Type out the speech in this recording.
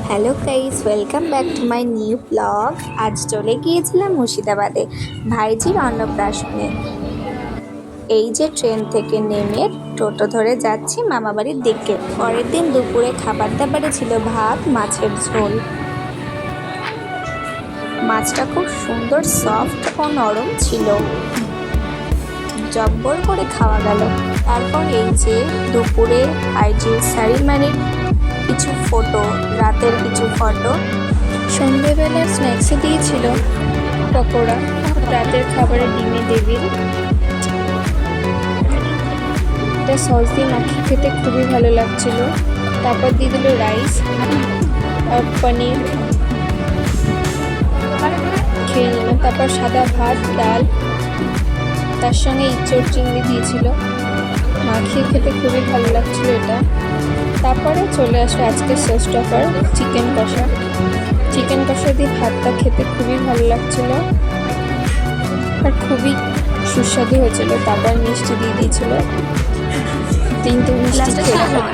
Hello guys, welcome back to my new blog. আজ চলে গিয়েছিলাম মুর্শিদাবাদে ভাইজির অন্নপ্রাশনে। এই যে ট্রেন থেকে নেমে টোটো ধরে যাচ্ছি মামাবাড়ির দিকে। পরের দিন দুপুরে খাবার দাবারে ছিল ভাত, মাছের ঝোল। মাছটা খুব সুন্দর সফট ও নরম ছিল, জব্বর করে খাওয়া গেল। তারপর এই যে দুপুরে ভাইজির সেরিমনির কিছু ফটো, রাতের কিছু ফটো। সন্ধ্যেবেলার স্ন্যাক্সে দিয়েছিল পকোড়া, রাতের খাবারে ডিমে দেবিল। এটা সস দিয়ে মাখিয়ে খেতে খুবই ভালো লাগছিল। তারপর দিয়ে দিল রাইস আর পনির, খেয়ে নিলাম। তারপর সাদা ভাত, ডাল, তার সঙ্গে ইঁচড় চিংড়ি দিয়েছিল, মাখিয়ে খেতে খুবই ভালো লাগছিল এটা। তারপরে চলে আসলো আজকে শেষ টপার, চিকেন কষা। চিকেন কষা দিয়ে ভাতটা খেতে খুবই ভালো লাগছিল আর খুবই সুস্বাদু হয়েছিল। তারপর মিষ্টি দিয়ে দিয়েছিল, 3টে মিষ্টি খেলাম।